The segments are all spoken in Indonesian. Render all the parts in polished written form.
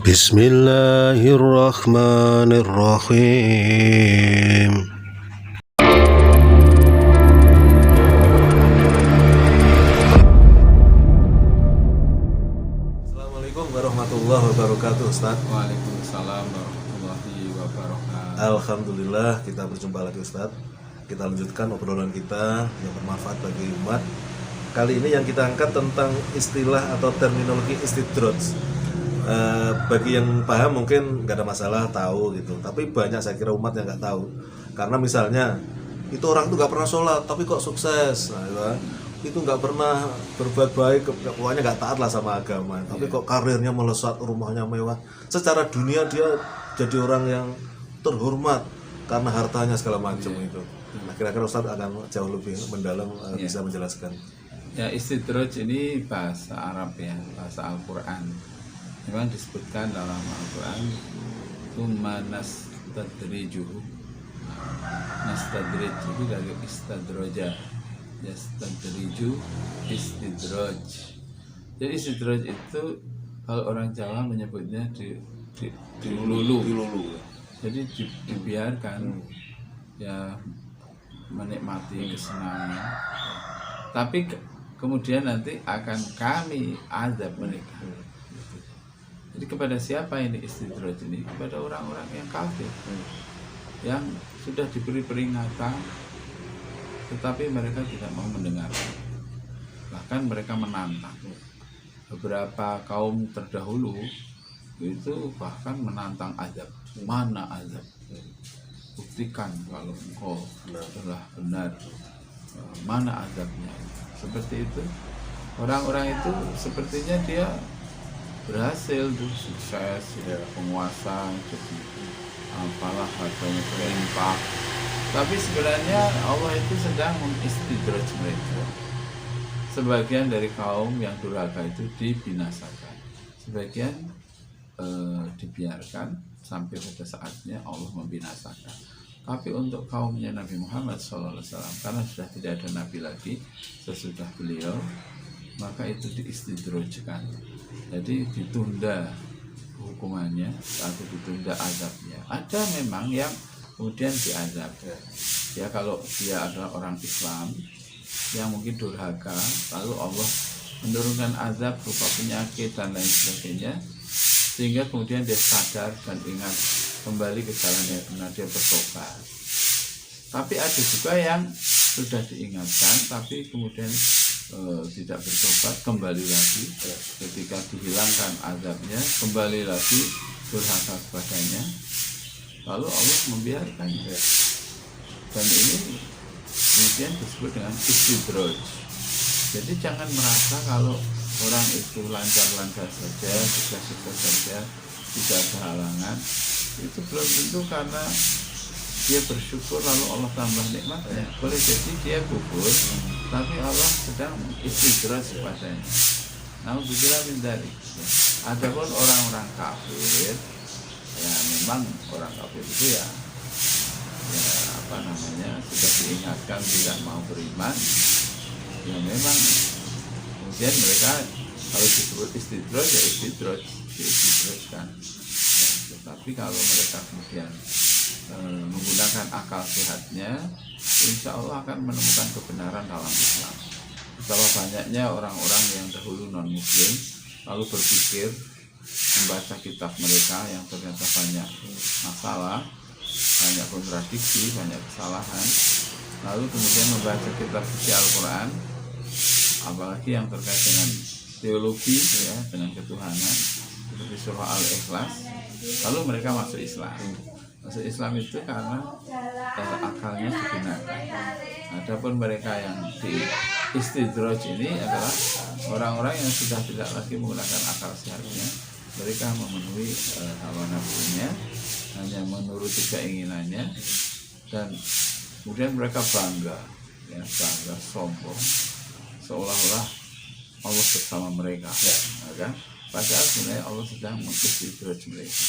Bismillahirrahmanirrahim. Assalamualaikum warahmatullahi wabarakatuh, Ustaz. Waalaikumsalam warahmatullahi wabarakatuh. Alhamdulillah kita berjumpa lagi, Ustaz. Kita lanjutkan obrolan kita yang bermanfaat bagi umat. Kali ini yang kita angkat tentang istilah atau terminologi istidraj. Bagi yang paham mungkin nggak ada masalah tahu gitu, tapi banyak saya kira umat yang nggak tahu. Karena misalnya itu orang tuh nggak pernah sholat tapi kok sukses, itu nggak pernah berbuat baik, pokoknya nggak taat lah sama agama, tapi kok karirnya melesat, rumahnya mewah, secara dunia dia jadi orang yang terhormat karena hartanya segala macam itu. Nah, kira-kira Ustadz akan jauh lebih mendalam bisa menjelaskan. Ya, istidraj ini bahasa Arab ya, bahasa Al-Quran. Memang disebutkan dalam Al-Quran, tsumma nastadrijuhu. Nastadrij itu dari istadraja, yastadriju, istidraj. Jadi istidraj itu kalau orang Jawa menyebutnya dilulu. Jadi dibiarkan ya menikmati kesenangan, tapi kemudian nanti akan kami azab mereka. Jadi kepada siapa ini istidraj ini? Kepada orang-orang yang kafir, yang sudah diberi peringatan tetapi mereka tidak mau mendengar, bahkan mereka menantang. Beberapa kaum terdahulu itu bahkan menantang azab. Mana azab? Buktikan kalau engkau telah benar, mana azabnya? Seperti itu. Orang-orang itu sepertinya dia berhasil tuh, sukses ya, penguasa, jadi apalah hartanya berlimpah, tapi sebenarnya Allah itu sedang mengistidraj mereka. Sebagian dari kaum yang durhaka itu dibinasakan, sebagian dibiarkan sampai pada saatnya Allah membinasakan. Tapi untuk kaumnya Nabi Muhammad SAW, karena sudah tidak ada nabi lagi sesudah beliau, maka itu diistidrajkan. Jadi ditunda hukumannya atau ditunda azabnya. Ada memang yang kemudian diazab. Ya, kalau dia adalah orang Islam yang mungkin durhaka, lalu Allah menurunkan azab berupa penyakit dan lain sebagainya, sehingga kemudian dia sadar dan ingat kembali kesalahannya, karena dia bertobat. Tapi ada juga yang sudah diingatkan tapi kemudian tidak bertobat, kembali lagi. Ketika dihilangkan azabnya, kembali lagi durhaka kepadanya, lalu Allah membiarkannya. Dan ini kemudian disebut dengan istidraj. Jadi jangan merasa kalau orang itu lancar-lancar saja, sukses-sukses saja, tidak ada halangan. Itu belum tentu karena dia bersyukur lalu Allah tambah nikmatnya. Boleh jadi dia gugur, tapi Allah sedang istidraj kepadanya. Namun bila mindari. Adapun orang-orang kafir, ya memang orang kafir itu ya sudah diingatkan tidak mau beriman, ya memang kemudian mereka kalau disebut istidraj ya istidrajkan. Ya, tetapi kalau mereka kemudian menggunakan akal sehatnya, insya Allah akan menemukan kebenaran dalam Islam. Betapa banyaknya orang-orang yang dahulu non-muslim lalu berpikir membaca kitab mereka yang ternyata banyak masalah, banyak kontradiksi, banyak kesalahan, lalu kemudian membaca kitab suci Al-Quran, apalagi yang terkait dengan teologi ya, dengan ketuhanan seperti surah Al-Ikhlas, lalu mereka masuk Islam. Masuk Islam itu karena akalnya digunakan. Adapun mereka yang di istidraj ini adalah orang-orang yang sudah tidak lagi menggunakan akal sehatnya. Mereka memenuhi hawa nafsunya, hanya menuruti keinginannya, dan kemudian mereka bangga, sombong, seolah-olah Allah bersama mereka, kan? Padahal sebenarnya Allah sedang mengistidraj mereka.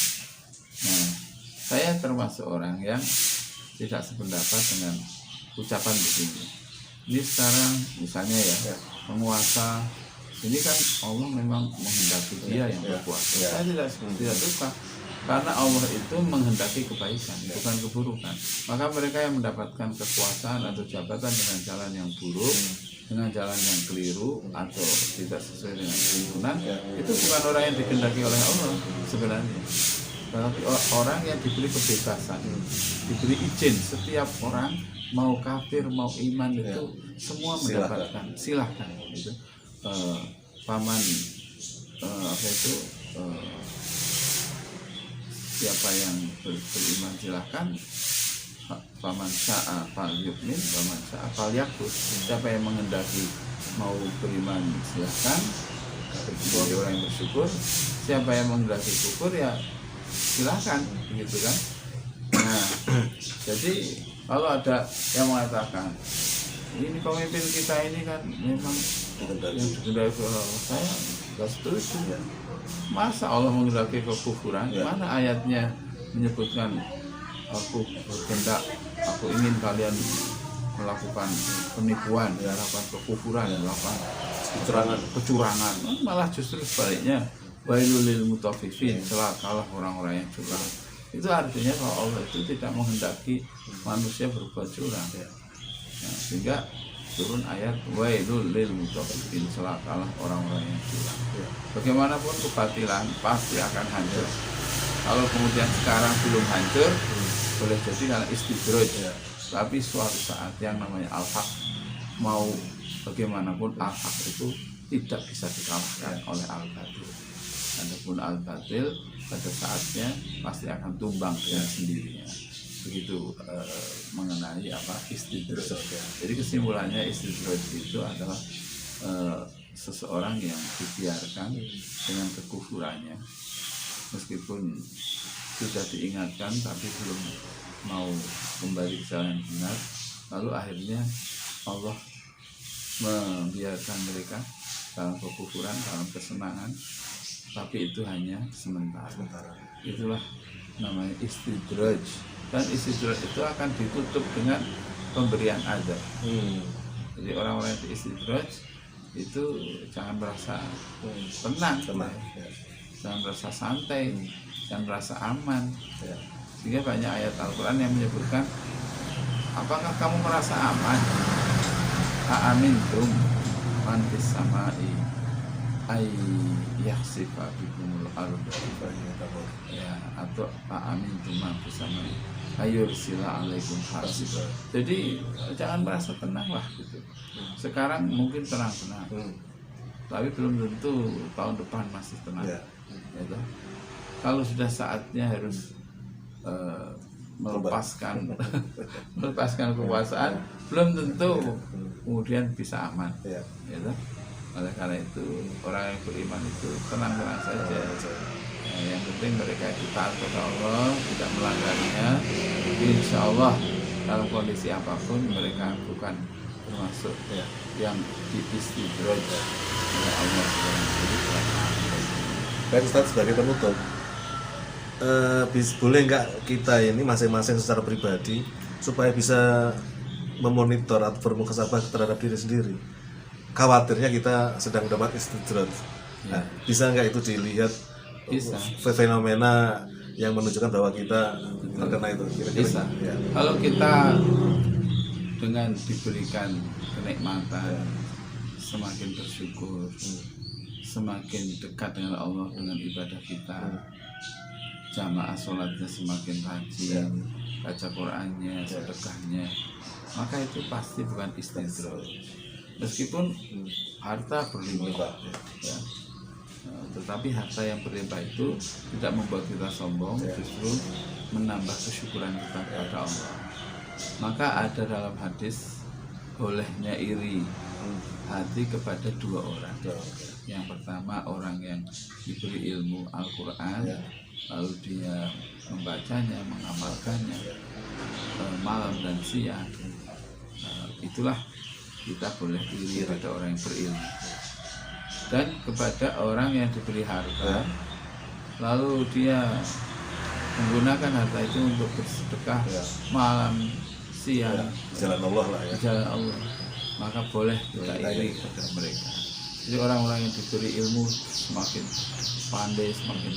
Nah, saya termasuk orang yang tidak sependapat dengan ucapan begini. Ini sekarang misalnya ya, penguasa ini kan Allah memang menghendaki dia yang berkuasa. Saya tidak suka, karena Allah itu menghendaki kebaikan, bukan keburukan. Maka mereka yang mendapatkan kekuasaan atau jabatan dengan jalan yang buruk, dengan jalan yang keliru atau tidak sesuai dengan tuntunan, itu bukan orang yang dikehendaki oleh Allah sebenarnya, tetapi orang yang diberi kebebasan, diberi izin. Setiap orang mau kafir mau iman itu semua mendapatkan, silahkan gitu. Paman apa itu, siapa yang beriman silahkan, paman sya'a fal yu'min paman sya'a fal yakfur. Siapa yang menghendaki mau beriman silahkan, jadi orang yang bersyukur. Siapa yang menghendaki kufur ya silahkan, begitu kan. Nah, jadi kalau ada yang mengatakan ini pemimpin kita ini kan memang yang dikehendaki oleh Allah, saya nggak setuju. Masa Allah menghendaki kekufuran? Mana ayatnya menyebutkan aku berkehendak, aku ingin kalian melakukan penipuan, melakukan kekufuran, melakukan kecurangan. Malah justru sebaliknya, wailul lil mutaffifin, celakalah orang-orang yang curang. Itu artinya kalau Allah itu tidak menghendaki manusia berbuat curang. Nah, sehingga turun ayat wailul lil mutaffifin, celakalah orang-orang yang curang. Bagaimanapun kebatilan pasti akan hancur. Kalau kemudian sekarang belum hancur, boleh jadi karena istidraj. Tapi suatu saat yang namanya al-haq, mau bagaimanapun al-haq itu tidak bisa dikalahkan oleh al-batil. Adapun al-batil pada saatnya pasti akan tumbang dengan sendirinya. Begitu mengenai apa istidraj. Jadi kesimpulannya istidraj itu adalah seseorang yang dibiarkan dengan kekufurannya, meskipun sudah diingatkan tapi belum mau kembali ke jalan yang benar, lalu akhirnya Allah membiarkan mereka dalam kekufuran, dalam kesenangan, tapi itu hanya sementara. Itulah namanya istidraj, dan istidraj itu akan ditutup dengan pemberian azab. Jadi orang-orang yang istidraj itu jangan merasa tenang, jangan merasa santai, jangan merasa aman. Sehingga banyak ayat Al-Quran yang menyebutkan, apakah kamu merasa aman? A'amintum man fis samai ay yakhsifa bikumul arda, ya, atau a'amintum man fis samai ayursila alaikum hasiba. Jadi jangan merasa tenang lah gitu. Sekarang mungkin tenang-tenang, tapi belum tentu tahun depan masih tenang. Gitu. Kalau sudah saatnya harus melepaskan kekuasaan, belum tentu kemudian bisa aman. Gitu. Oleh karena itu orang yang beriman itu tenang-tenang saja. Yang penting mereka itu taat kepada Allah, tidak melanggarnya. Insya Allah dalam kondisi apapun mereka bukan termasuk yang diistidraj oleh Allah SWT. Baik Ustaz, sebagai penutup, boleh nggak kita ini masing-masing secara pribadi supaya bisa memonitor atau bermuhasabah terhadap diri sendiri? Khawatirnya kita sedang dapat istidraj. Nah, bisa nggak itu dilihat? Bisa. Fenomena yang menunjukkan bahwa kita terkena itu. Bisa. Kalau kita dengan diberikan kenikmatan, semakin bersyukur, semakin dekat dengan Allah dengan ibadah kita, jamaah sholatnya semakin rajin, baca Qur'annya, sedekahnya, maka itu pasti bukan istidraj. Meskipun harta berlimpah, ya. Tetapi harta yang berlimpah itu tidak membuat kita sombong, justru menambah kesyukuran kita kepada Allah. Maka ada dalam hadis, bolehnya iri hati kepada dua orang. Yang pertama, orang yang diberi ilmu Al-Quran, lalu dia membacanya, mengamalkannya malam dan siang. Itulah kita boleh iri pada orang yang berilmu. Dan kepada orang yang diberi harta, lalu dia menggunakan harta itu untuk bersedekah malam siang, jalan Allah lah ya. jalan Allah, maka boleh kita iri kepada mereka. Jadi orang-orang yang diberi ilmu semakin pandai, semakin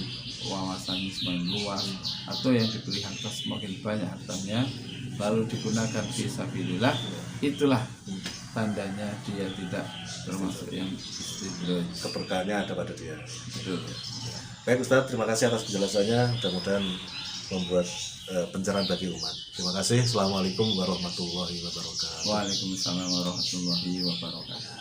wawasannya semakin luas, atau yang diberi harta semakin banyak hartanya, lalu digunakan fisabilillah, itulah tandanya dia tidak termasuk yang istidraj. Keberkahannya ada pada dia. Betul. Baik Ustadz, terima kasih atas penjelasannya. Mudah-mudahan membuat pencerahan bagi umat. Terima kasih. Assalamualaikum warahmatullahi wabarakatuh. Waalaikumsalam warahmatullahi wabarakatuh.